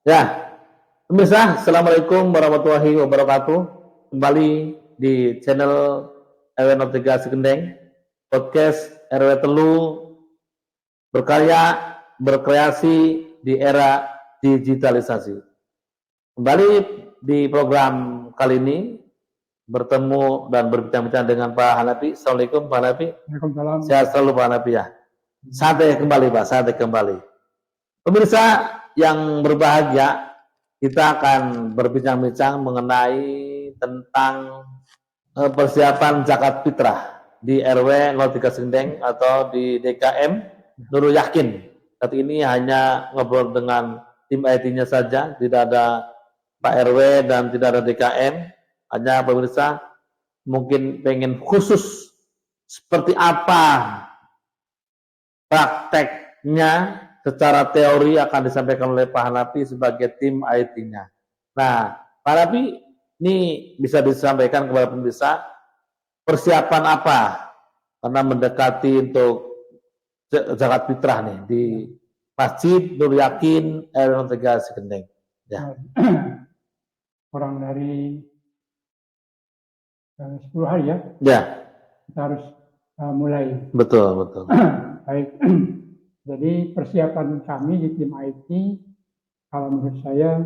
Ya, pemirsa, Assalamualaikum warahmatullahi wabarakatuh. Kembali di channel RW 03 Sekendeng, podcast RW Telu berkarya, berkreasi di era digitalisasi. Kembali di program kali ini bertemu dan berbincang-bincang dengan Pak Hanafi. Assalamualaikum Pak Hanafi. Waalaikumsalam. Sehat selalu Pak Hanafi ya. Santai kembali Pak, santai kembali. Pemirsa yang berbahagia, kita akan berbincang-bincang mengenai tentang persiapan zakat fitrah di RW 03 Sekendeng atau di DKM Nurul Yakin. Saat ini hanya ngobrol dengan tim IT-nya saja, tidak ada Pak RW dan tidak ada DKM. Hanya pemirsa mungkin pengen khusus seperti apa prakteknya secara teori akan disampaikan oleh Pak Hanafi sebagai tim IT-nya. Nah, Pak Hanafi, ini bisa disampaikan kepada pemirsa persiapan apa karena mendekati untuk zakat fitrah nih di Masjid Nur Yakin RW 03 Sekendeng. Ya. Kurang dari 10 hari ya. Ya. Kita harus mulai. Betul, betul. Baik. Jadi persiapan kami di tim IT, kalau menurut saya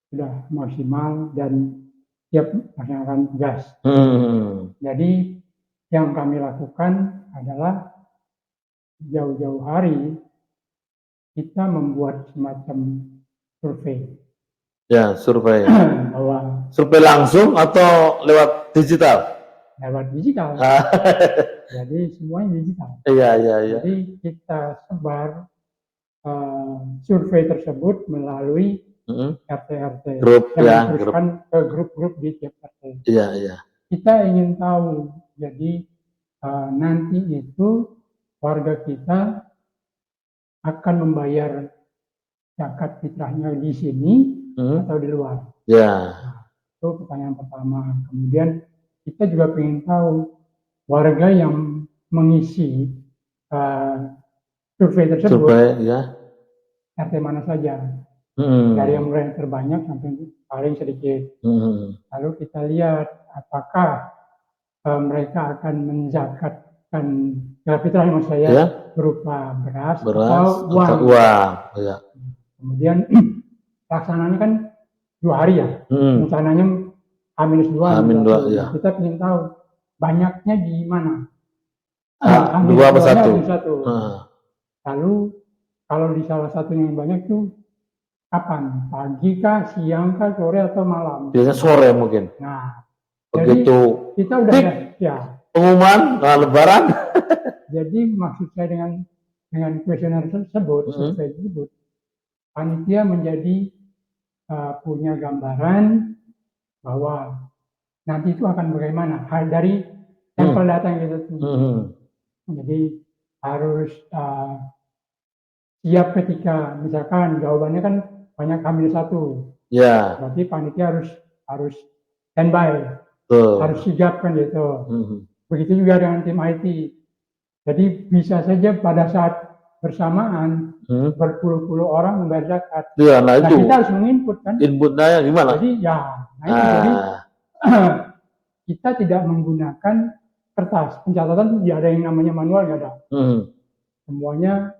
sudah maksimal dan siap melaksanakan tugas. Jadi yang kami lakukan adalah jauh-jauh hari kita membuat semacam survei. Ya, survei. Bahwa survei langsung atau lewat digital? Lewat digital. Jadi semuanya digital. Iya. Jadi kita sebar survei tersebut melalui RT-RT. Grup ya, teruskan ke grup-grup di tiap RT. Iya. Kita ingin tahu, jadi nanti itu warga kita akan membayar zakat fitrahnya di sini atau di luar. Ya. Itu pertanyaan pertama. Kemudian kita juga ingin tahu warga yang mengisi survei tersebut, ya. RT mana saja, dari yang mulai terbanyak sampai paling sedikit. Lalu kita lihat apakah mereka akan menzakatkan zakat fitrah maksud saya berupa beras atau uang. Ya. Kemudian pelaksananya kan 2 hari ya, rencananya H-2. Ya. Kita ingin tahu banyaknya di mana. 2/1. Lalu kalau di salah satunya yang banyak itu kapan? Pagi kah, siang kah, sore atau malam? Biasanya sore mungkin. Nah, begitu jadi kita udah ya. Pengumuman Lebaran. Jadi maksud saya dengan kuesioner tersebut, survei tersebut, panitia menjadi punya gambaran bahwa nanti itu akan bagaimana dari sampel data yang kita tunggu. Jadi harus siap ketika misalkan jawabannya kan banyak H-1. Ya. Berarti panitia harus standby, harus sigap kan gitu. Begitu juga dengan tim IT. Jadi bisa saja pada saat bersamaan berpuluh-puluh orang membayar zakat. Ya, nah itu. Kita harus menginput kan. Inputnya gimana? Jadi jadi kita tidak menggunakan kertas. Pencatatan tidak ada yang namanya manual, nggak ada. Semuanya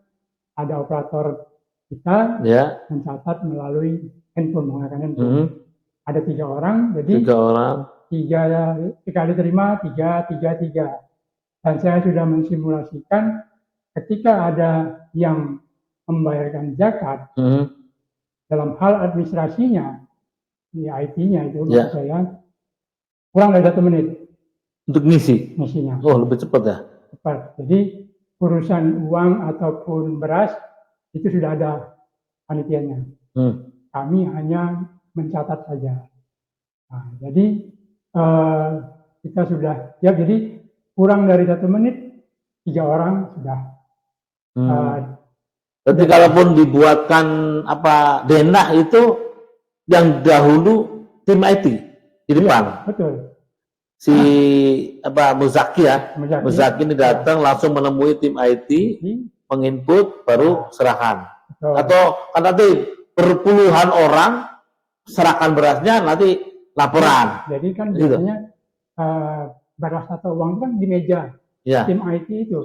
ada operator kita mencatat melalui handphone, menggunakan handphone. Ada 3 orang, jadi 3 kali terima 3. Dan saya sudah mensimulasikan ketika ada yang membayarkan zakat dalam hal administrasinya di IT-nya itu saya kurang dari 1 menit untuk ngisinya. Oh, lebih cepat ya? Cepat. Jadi urusan uang ataupun beras itu sudah ada panitianya. Kami hanya mencatat saja. Nah, jadi kita sudah ya, jadi kurang dari 1 menit 3 orang sudah. Jadi kalaupun dibuatkan denah itu yang dahulu tim IT di depan. Betul. Si Muzaki ini datang langsung menemui tim IT, menginput baru serahkan. Atau kan nanti berpuluhan orang serahkan berasnya, nanti laporan. Jadi kan Gitu. biasanya beras atau uang itu kan di meja Ya. tim IT itu.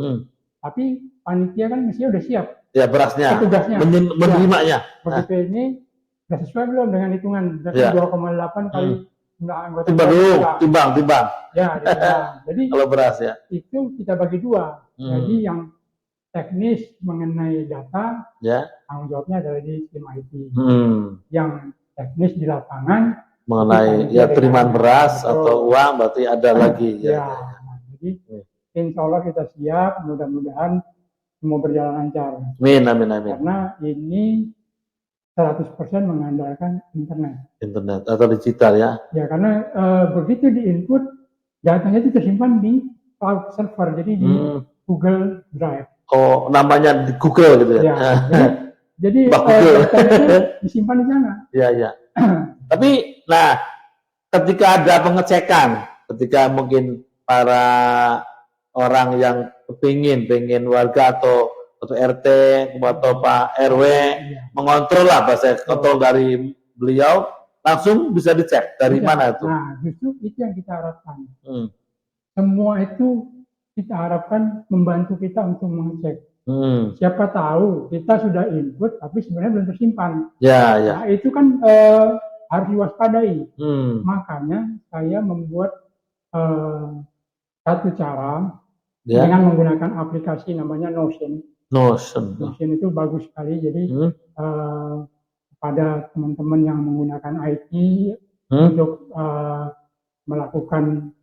Tapi panitia kan mestinya udah siap. Ya, berasnya, Petugasnya. menerimanya. Begitu ini udah sesuai belum dengan hitungan? Ya. 2,8 kali jumlah anggota. Timbang. Ya, ditimbang. Jadi Kalau beras ya. itu kita bagi dua. Jadi yang teknis mengenai data, Ya. tanggung jawabnya adalah di tim IT. Yang teknis di lapangan Mengenai ya terimaan beras atau uang berarti ada lagi. Ya. Jadi insya Allah kita siap, mudah-mudahan semua berjalan lancar. Amin. Karena ini 100% mengandalkan internet atau digital ya. Ya, karena begitu di input, datanya itu tersimpan di cloud server, jadi di Google Drive. Oh, namanya di Google gitu ya? Jadi datanya disimpan di sana. Iya. Tapi, nah, ketika ada pengecekan, ketika mungkin para orang yang pengen warga atau RT atau Pak RW mengontrol lah, bahasa kontrol dari beliau, langsung bisa dicek dari mana itu. Nah, justru itu yang kita harapkan. Semua itu kita harapkan membantu kita untuk mengecek. Siapa tahu kita sudah input tapi sebenarnya belum tersimpan. Ya. Nah, itu kan harus diwaspadai. Makanya saya membuat satu cara dengan menggunakan aplikasi namanya Notion. Notion itu bagus sekali. Jadi pada teman-teman yang menggunakan IT untuk melakukan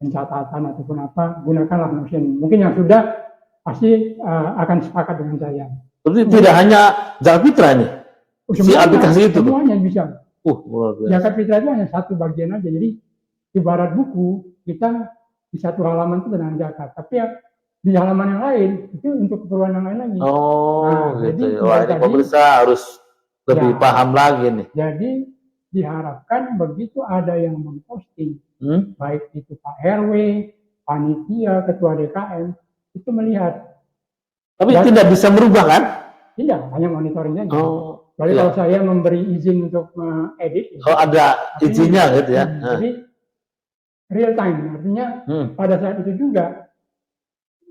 pencatatan ataupun apa, gunakanlah Notion. Mungkin yang sudah pasti akan sepakat dengan saya. Jadi tidak hanya Zakat Fitrah ini, si aplikasi itu semuanya bisa. Luar biasa. Zakat Fitrah itu hanya satu bagian aja. Jadi ibarat buku, kita di satu halaman itu tentang zakat, tapi ya di halaman yang lain itu untuk keperluan yang lain lagi. Gitu. Wah, ini pemirsa harus lebih paham lagi nih. Jadi diharapkan begitu ada yang memposting, baik itu Pak RW, panitia, ketua DKM, itu melihat. Tapi tidak bisa merubah kan? Tidak, hanya monitoring saja. Jadi kalau saya memberi izin untuk mengedit, ada izinnya gitu ya. Jadi real time, artinya pada saat itu juga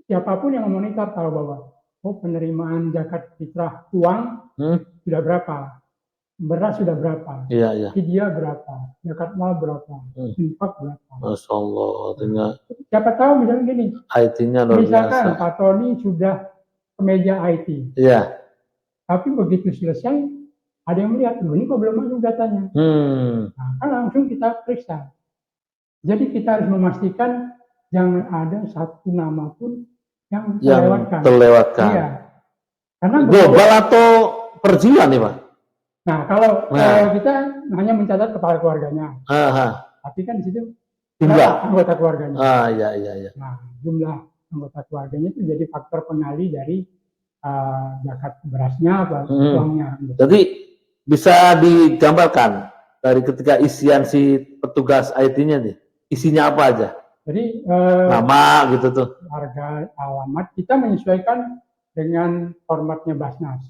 siapapun yang memonitor tahu bahwa penerimaan zakat fitrah uang sudah berapa, beras sudah berapa, fidyah berapa, zakat mal berapa, infak berapa. Masya Allah, artinya siapa tahu misalnya gini, IT-nya luar biasa. Misalkan Pak Tony sudah ke meja IT, tapi begitu selesai ada yang melihat, ini kok belum masuk datanya, nah, kan langsung kita periksa. Jadi kita harus memastikan jangan ada satu nama pun yang terlewatkan. Iya. Karena global atau per jiwa nih Pak? Nah, kalau kita hanya mencatat kepala keluarganya, tapi kan di situ jumlah anggota keluarganya. Iya. Nah, jumlah anggota keluarganya itu jadi faktor pengali dari zakat berasnya atau uangnya. Jadi bisa digambarkan dari ketika isian si petugas IT-nya nih, isinya apa aja? Jadi nama gitu tuh. Harga, alamat kita menyesuaikan dengan formatnya Basnas.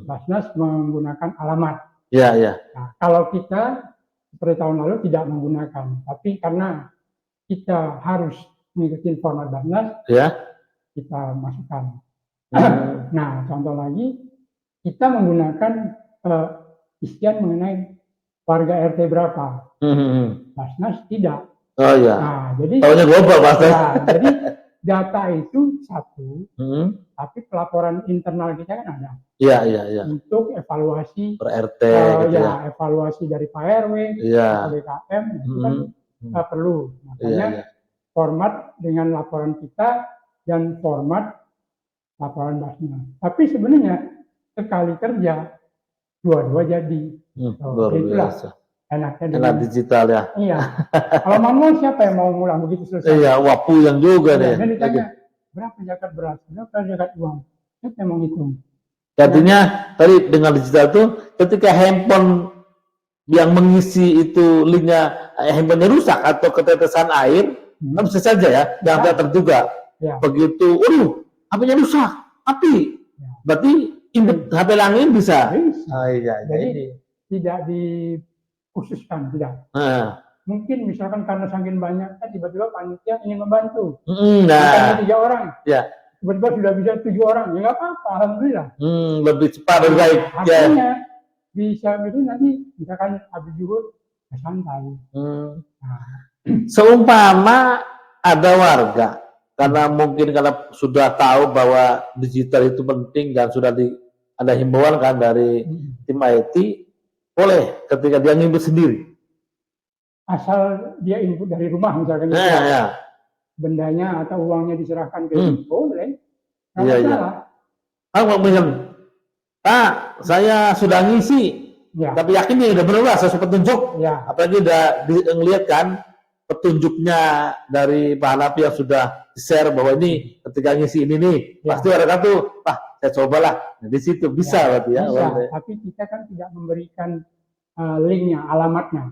Basnas menggunakan alamat. Iya. Nah, kalau kita seperti tahun lalu tidak menggunakan, tapi karena kita harus mengikuti format Basnas, kita masukkan. Nah, contoh lagi, kita menggunakan isian mengenai warga RT berapa. Basnas tidak. Nah, jadi tahunya global Basnas. Jadi data itu satu, tapi pelaporan internal kita kan ada. Iya. Untuk evaluasi per RT gitu ya. Evaluasi dari Pak RW, DKM itu kan perlu. Makanya format dengan laporan kita dan format laporan Basnas. Tapi sebenarnya sekali kerja dua-dua jadi. Luar biasa. Enaknya enak digital ya. Iya. Kalau manual siapa yang mau ngulang begitu selesai? Iya, wapu yang juga nih. Dan ditanya, berapa zakat beras, berapa zakat uang? Siapa yang mau ngitung? Artinya tadi dengan digital tuh ketika handphone yang mengisi itu linknya handphonenya rusak atau ketetesan air, kan bisa saja ya, yang tidak terduga. Begitu, HP-nya rusak, api. Berarti input HP lain bisa. Bisa. Oh iya, Jadi ini. tidak dikhususkan, tidak. Nah, Mungkin misalkan karena saking banyaknya tiba-tiba panitia ingin membantu. nah, Angkanya 3 orang, ya, tiba-tiba sudah bisa 7 orang, ya nggak apa-apa, alhamdulillah. lebih cepat, lebih baik. Ya. Artinya bisa itu nanti misalkan habis zuhur santai. Nah, Seumpama ada warga karena mungkin karena sudah tahu bahwa digital itu penting dan sudah ada himbauan kan dari tim IT, boleh ketika dia nginput sendiri. asal dia input dari rumah misalkan Nah, ya. bendanya atau uangnya diserahkan ke boleh, nggak Iya, iya. masalah. Kalau misalnya, saya sudah ngisi, Ya, tapi yakin nih udah benar saya petunjuk, ya, apalagi udah ngelihat kan petunjuknya dari Pak Hanafi yang sudah share bahwa ini ketika ngisi ini nih, Ya. pasti ada tuh, saya cobalah. Nah, di situ bisa berarti ya. bisa. Berarti. Tapi kita kan tidak memberikan linknya, alamatnya,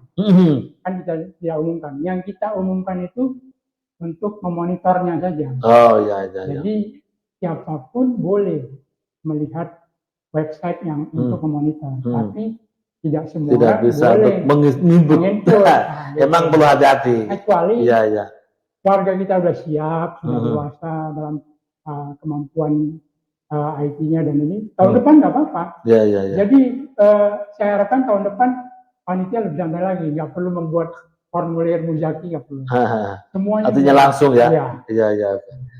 kan kita tidak umumkan. Yang kita umumkan itu untuk memonitornya saja. Oh iya, iya, iya. Jadi siapapun boleh melihat website yang untuk memonitor, tapi tidak semua Tidak orang bisa boleh menginput. Emang perlu hati-hati. Kecuali Iya, iya. warga kita sudah siap, sudah dewasa dalam kemampuan IT-nya dan ini tahun depan nggak apa-apa. Iya, iya, iya. Jadi saya harapkan tahun depan panitia lebih santai lagi, nggak perlu membuat formulir muzaki, nggak perlu. Semuanya artinya langsung ya. Iya, iya.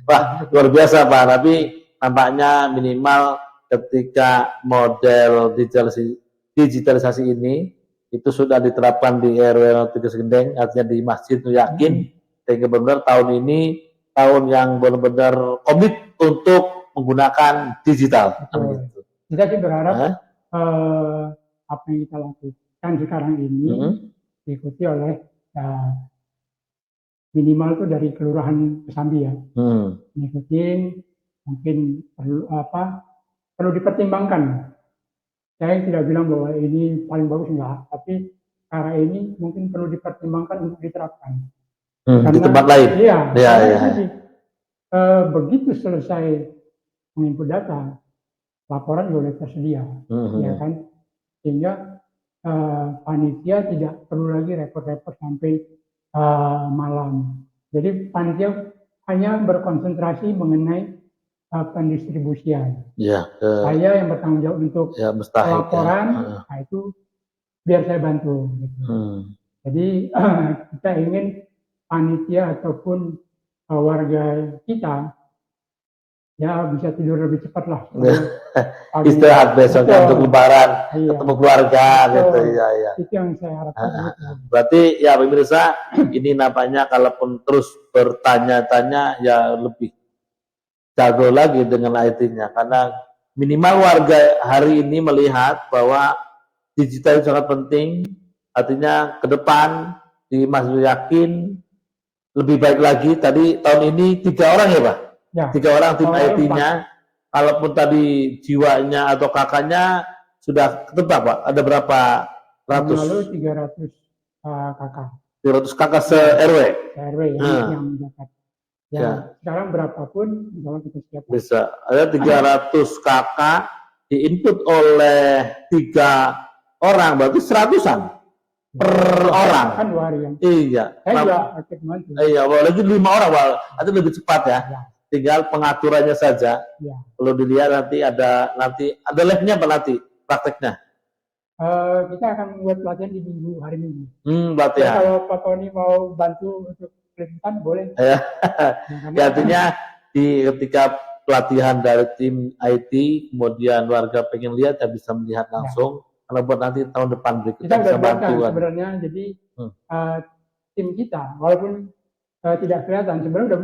Wah, luar biasa Pak. Tapi nampaknya minimal ketika model digitalisasi ini itu sudah diterapkan di RW 3 Gendeng, artinya di masjid itu yakin sehingga benar tahun ini tahun yang benar-benar komit untuk menggunakan digital. Gitu. Kita sih berharap apa yang kita lakukan sekarang ini diikuti oleh minimal tuh dari kelurahan Kesambi ya. Ngikutin, mungkin perlu dipertimbangkan. Saya tidak bilang bahwa ini paling bagus, enggak, tapi cara ini mungkin perlu dipertimbangkan untuk diterapkan. Karena, di tempat lain. Iya. Begitu selesai menginput data, laporan boleh tersedia, ya kan? Sehingga panitia tidak perlu lagi repot-repot sampai malam. Jadi panitia hanya berkonsentrasi mengenai pendistribusian. Ya, saya yang bertanggung jawab untuk laporan, nah itu biar saya bantu. Gitu. Jadi kita ingin panitia ataupun warga kita ya bisa tidur lebih cepat lah. Istirahat besoknya untuk lebaran, ketemu keluarga gitu. Ya. Itu yang saya harapkan. Berarti ya pemirsa, ini nampaknya kalaupun terus bertanya-tanya ya lebih jago lagi dengan IT-nya, karena minimal warga hari ini melihat bahwa digital sangat penting, artinya ke depan di Masjid Yakin lebih baik lagi. Tadi tahun ini 3 orang ya Pak? Ya. 3 orang tim IT-nya, kalaupun tadi jiwanya atau kakaknya sudah ketebak Pak, ada berapa ratus? Lalu 300 kakak. 300 kakak se-RW? Se-RW yang mendapat. Ya, sekarang berapapun kalau kita siap. Bisa. Ada 300 kakak diinput oleh 3 orang, berarti 100-an per orang. Kan 2 hari kan. Iya. Saya juga aktif bantu. Iya, lagi 5 orang, itu lebih cepat ya. Tinggal pengaturannya saja. Kalau dilihat nanti ada live-nya apa nanti prakteknya? Kita akan membuat pelatihan di hari Minggu. Pelatihan. Kalau Pak Tony mau bantu untuk pelatihan boleh. Ya, artinya ketika pelatihan dari tim IT, kemudian warga pengen lihat ya bisa melihat langsung. Kalau buat nanti tahun depan berikutnya kita bisa bantu. Sebenarnya jadi tim kita walaupun tidak kelihatan sebenarnya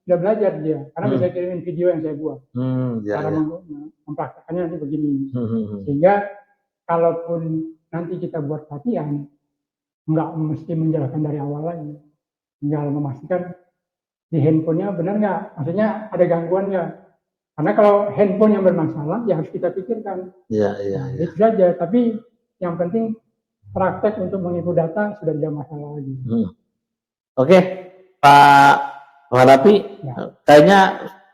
udah belajar dia karena bisa kirimin video yang saya buat. Cara mempraktekannya nanti begini. Sehingga kalaupun nanti kita buat pelatihan nggak mesti menjelaskan dari awal lagi. Tinggal memastikan di handphonenya benar nggak, maksudnya ada gangguan nggak? Karena kalau handphone yang bermasalah, ya harus kita pikirkan. Iya. Itu saja. Tapi yang penting praktek untuk menginput data sudah tidak masalah lagi. Oke, Pak Hanafi, kayaknya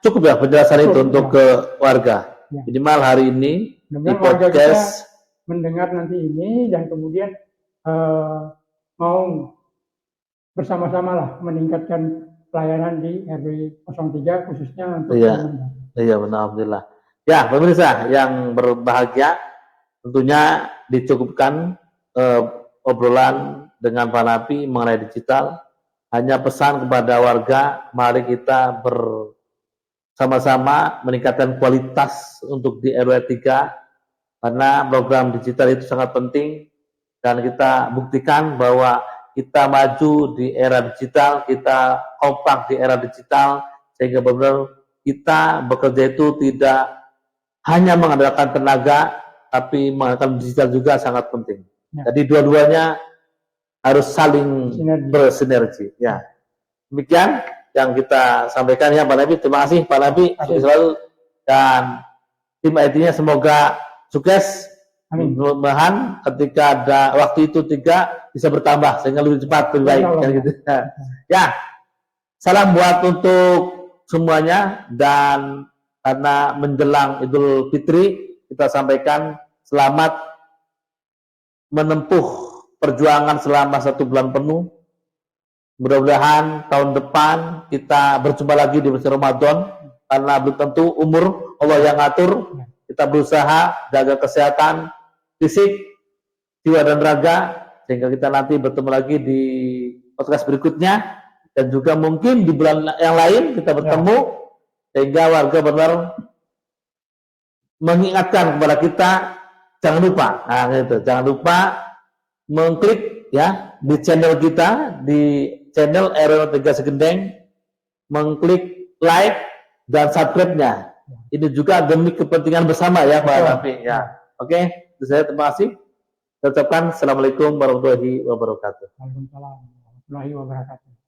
cukup ya penjelasan itu untuk ke warga. Ya. Minimal hari ini di Mudah-mudahan warga kita podcast mendengar nanti ini dan kemudian mau bersama-sama lah meningkatkan pelayanan di RW 03 khususnya untuk teman-teman. Iya benar, alhamdulillah. Ya pemirsa yang berbahagia, tentunya dicukupkan obrolan dengan Pak Napi mengenai digital. Hanya pesan kepada warga, mari kita bersama-sama meningkatkan kualitas untuk di RW 3, karena program digital itu sangat penting, dan kita buktikan bahwa kita maju di era digital, kita kompak di era digital, sehingga benar kita bekerja itu tidak hanya mengandalkan tenaga, tapi mengandalkan digital juga sangat penting. Ya. Jadi dua-duanya harus saling bersinergi. Ya, demikian yang kita sampaikan ya Pak Napi. Terima kasih Pak Napi, sukses selalu, dan tim IT-nya semoga sukses. Amin. Mudah-mudahan ketika ada waktu itu 3 bisa bertambah sehingga lebih cepat, lebih baik. Ya, gitu. Ya, salam buat untuk semuanya, dan karena menjelang Idul Fitri kita sampaikan selamat menempuh perjuangan selama 1 bulan penuh. Mudah-mudahan tahun depan kita berjumpa lagi di bulan Ramadan, karena belum tentu umur Allah yang ngatur. Kita berusaha jaga kesehatan fisik, jiwa dan raga, sehingga kita nanti bertemu lagi di podcast berikutnya, dan juga mungkin di bulan yang lain kita bertemu, sehingga warga benar mengingatkan kepada kita, jangan lupa, jangan lupa mengklik ya di channel kita, di channel RW 03 Segendeng, mengklik like dan subscribe-nya. Ini juga demi kepentingan bersama ya Pak Napi. Ya, oke. Saya terima kasih. Saya ucapkan Assalamualaikum warahmatullahi wabarakatuh. Waalaikumsalam warahmatullahi wabarakatuh.